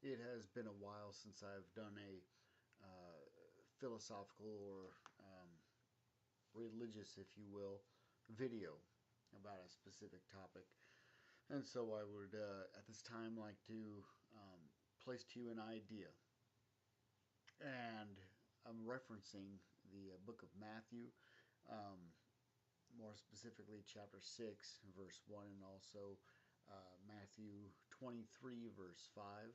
It has been a while since I've done a philosophical or religious, if you will, video about a specific topic. And so I would, at this time, like to place to you an idea. And I'm referencing the book of Matthew, um, more specifically chapter 6, verse 1, and also Matthew 23, verse 5.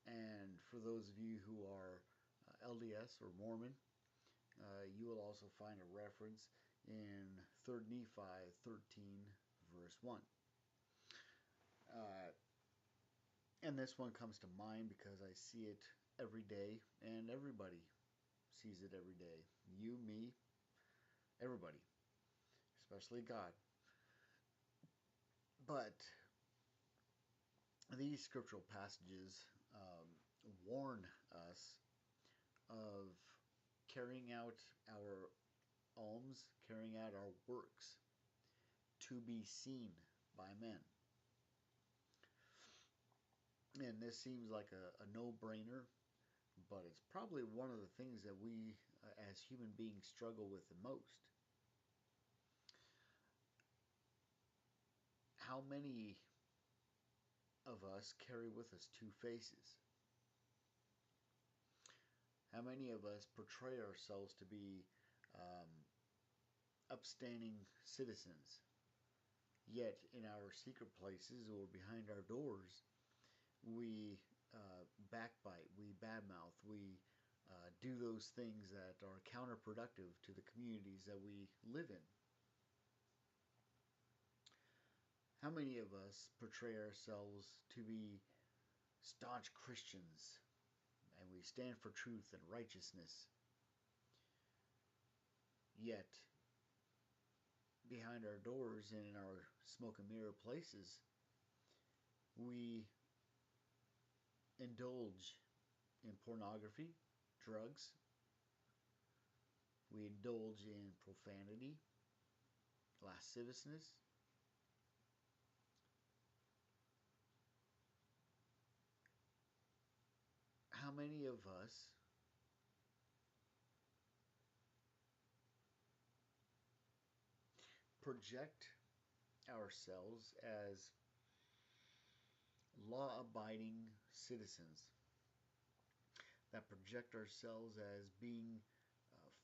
And for those of you who are LDS or Mormon, you will also find a reference in 3rd Nephi 13, verse 1. And this one comes to mind because I see it every day, and everybody sees it every day. You, me, everybody, especially God. But these scriptural passages warn us of carrying out our alms, carrying out our works to be seen by men. And this seems like a no-brainer, but it's probably one of the things that we as human beings struggle with the most. How many of us carry with us two faces? How many of us portray ourselves to be upstanding citizens, yet in our secret places or behind our doors, we backbite, we badmouth, we do those things that are counterproductive to the communities that we live in? How many of us portray ourselves to be staunch Christians and we stand for truth and righteousness, yet behind our doors and in our smoke and mirror places, we indulge in pornography, drugs, we indulge in profanity, lasciviousness. How many of us project ourselves as law-abiding citizens, that project ourselves as being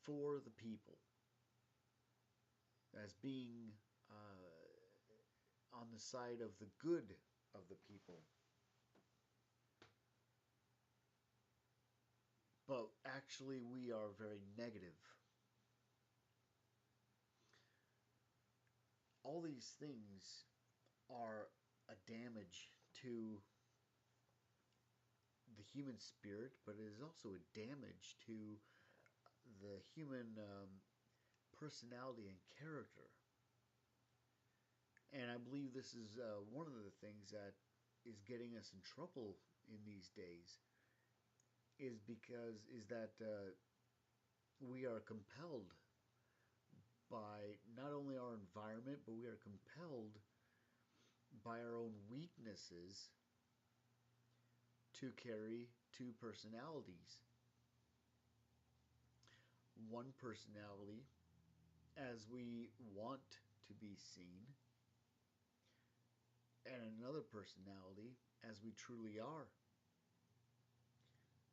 for the people, as being on the side of the good of the people, but actually we are very negative? All these things are a damage to the human spirit, but it is also a damage to the human personality and character. And I believe this is one of the things that is getting us in trouble in these days, is that we are compelled by not only our environment, but we are compelled by our own weaknesses to carry two personalities. One personality as we want to be seen, and another personality as we truly are.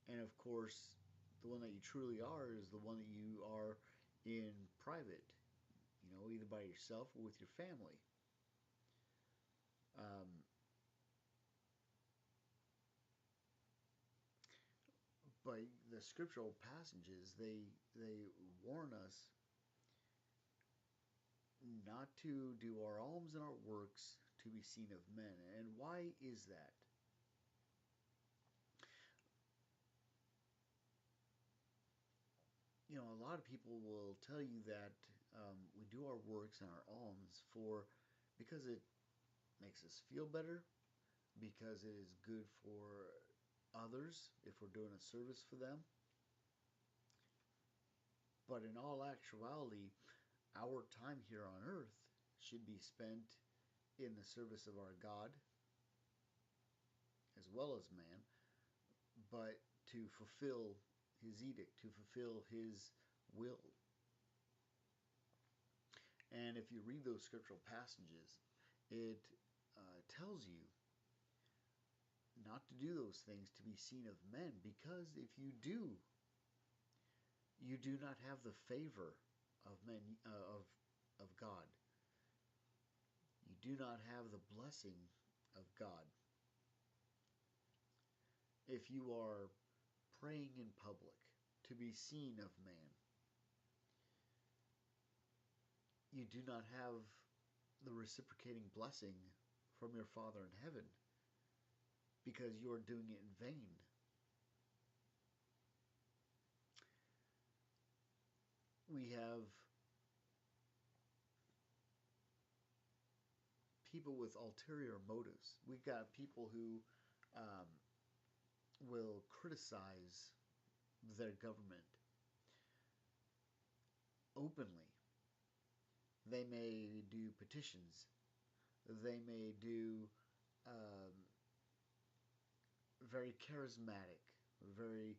And of course, the one that you truly are is the one that you are in private, either by yourself or with your family. But the scriptural passages, they warn us not to do our alms and our works to be seen of men. And why is that? A lot of people will tell you that we do our works and our alms because it makes us feel better, because it is good for others if we're doing a service for them. But in all actuality, our time here on earth should be spent in the service of our God as well as man, but to fulfill his edict, to fulfill his will. And if you read those scriptural passages, it tells you not to do those things to be seen of men, because if you do, you do not have the favor of men, of God. You do not have the blessing of God. If you are praying in public to be seen of man, you do not have the reciprocating blessing from your Father in heaven, because you are doing it in vain. We have people with ulterior motives. We've got people who will criticize their government openly. They may do petitions. They may do very charismatic, very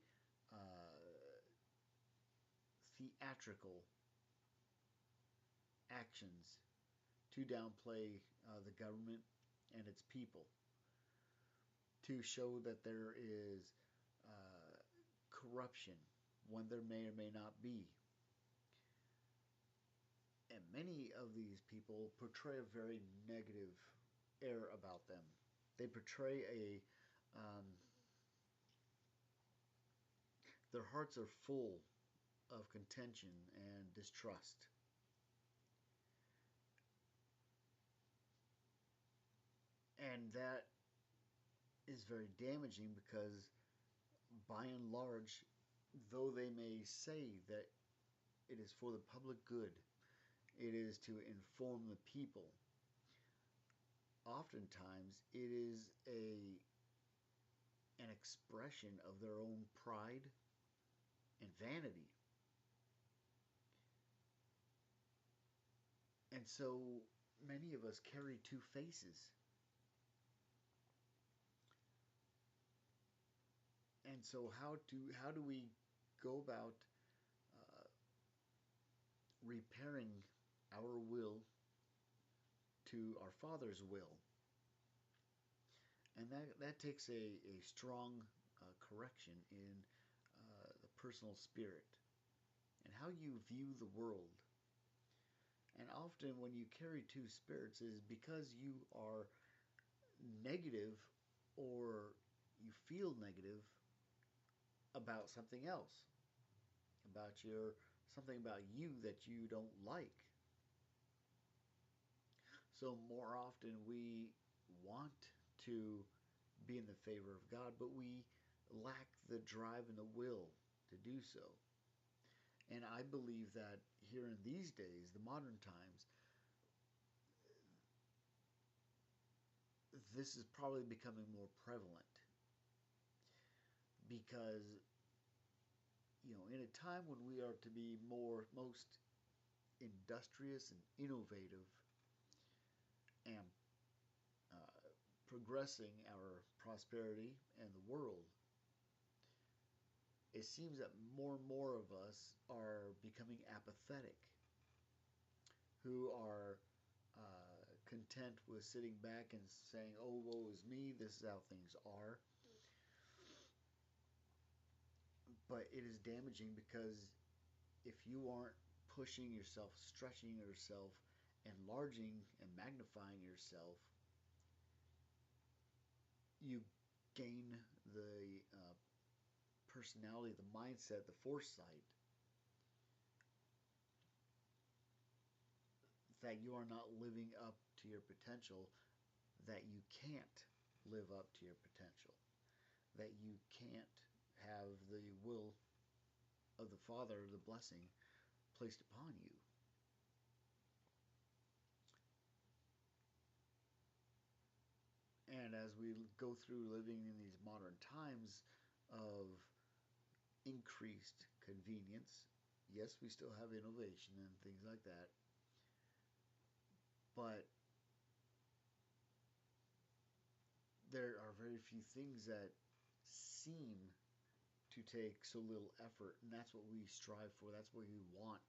theatrical actions to downplay the government and its people, to show that there is corruption when there may or may not be. And many of these people portray a very negative air about them. They portray their hearts are full of contention and distrust. And that is very damaging, because by and large, though they may say that it is for the public good, it is to inform the people, oftentimes it is an expression of their own pride and vanity. And so many of us carry two faces. And so how do we go about repairing our will to our Father's will? And that takes a strong correction in the personal spirit and how you view the world. And often when you carry two spirits, is because you are negative, or you feel negative about something else, about something about you that you don't like. So more often we want to be in the favor of God, but we lack the drive and the will to do so. And I believe that here in these days, the modern times, this is probably becoming more prevalent, because in a time when we are to be most industrious and innovative and progressing our prosperity and the world, it seems that more and more of us are becoming apathetic, who are content with sitting back and saying, "Oh, woe is me, this is how things are." But it is damaging, because if you aren't pushing yourself, stretching yourself, enlarging and magnifying yourself, you gain the personality, the mindset, the foresight that you are not living up to your potential, that you can't live up to your potential, that you can't have the will of the Father, the blessing, placed upon you. And as we go through living in these modern times of increased convenience, yes, we still have innovation and things like that, but there are very few things that seem to take so little effort, and that's what we strive for. That's what we want.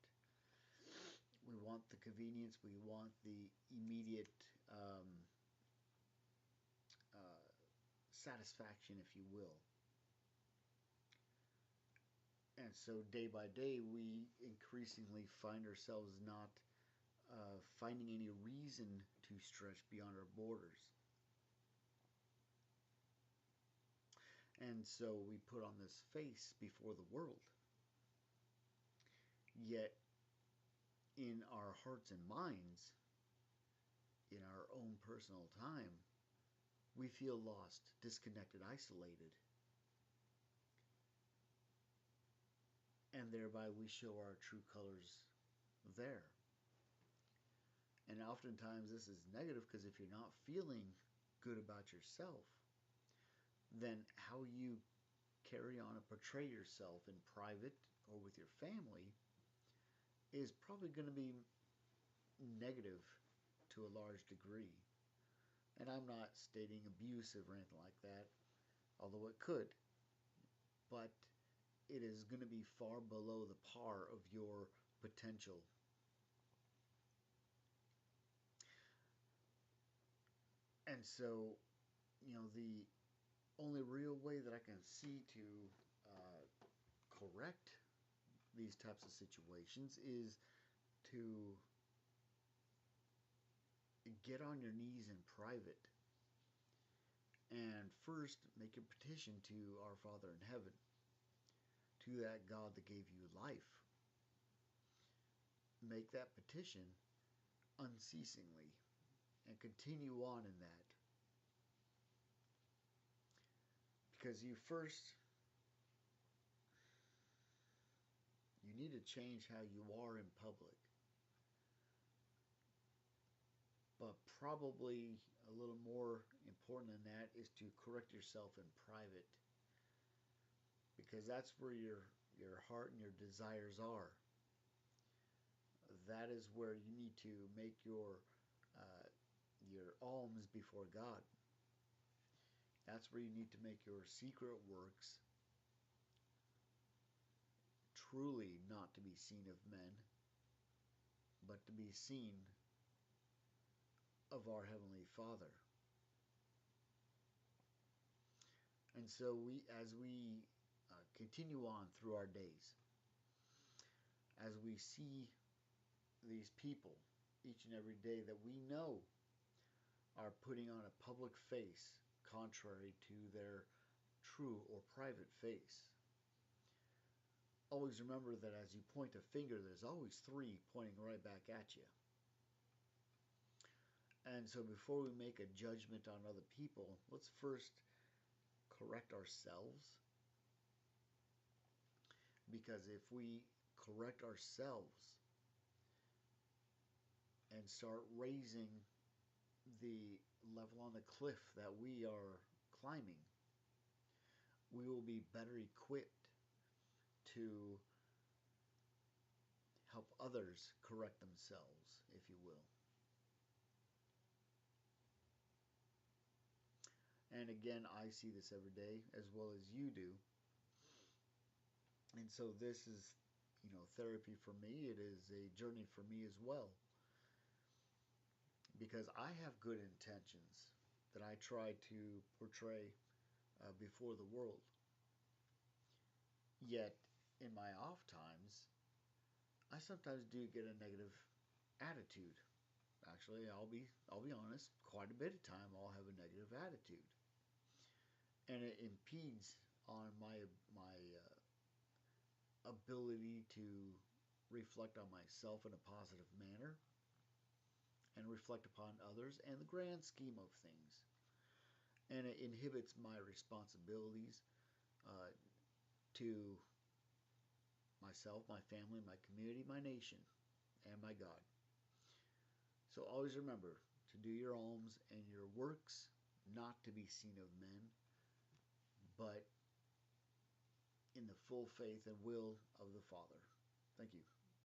We want the convenience. We want the immediate um, uh, satisfaction, if you will. And so day by day, we increasingly find ourselves not finding any reason to stretch beyond our borders. And so we put on this face before the world. Yet, in our hearts and minds, in our own personal time, we feel lost, disconnected, isolated. And thereby we show our true colors there. And oftentimes this is negative because if you're not feeling good about yourself, then how you carry on and portray yourself in private or with your family is probably going to be negative to a large degree. And I'm not stating abusive or anything like that, although it could. But it is going to be far below the par of your potential. And so, the only real way that I can see to correct these types of situations is to get on your knees in private and first make a petition to our Father in heaven, to that God that gave you life. Make that petition unceasingly and continue on in that. Because you need to change how you are in public. But probably a little more important than that is to correct yourself in private. Because that's where your heart and your desires are. That is where you need to make your alms before God. That's where you need to make your secret works truly not to be seen of men, but to be seen of our Heavenly Father. And so as we continue on through our days, as we see these people each and every day that we know are putting on a public face contrary to their true or private face, always remember that as you point a finger, there's always three pointing right back at you. And so before we make a judgment on other people, let's first correct ourselves. Because if we correct ourselves and start raising the level on the cliff that we are climbing, we will be better equipped to help others correct themselves, if you will. And again, I see this every day as well as you do. And so this is, therapy for me. It is a journey for me as well. Because I have good intentions that I try to portray before the world. Yet, in my off times, I sometimes do get a negative attitude. Actually, I'll be honest, quite a bit of time I'll have a negative attitude. And it impedes on my ability to reflect on myself in a positive manner and reflect upon others and the grand scheme of things. And it inhibits my responsibilities to myself, my family, my community, my nation, and my God. So always remember to do your alms and your works not to be seen of men, but in the full faith and will of the Father. Thank you.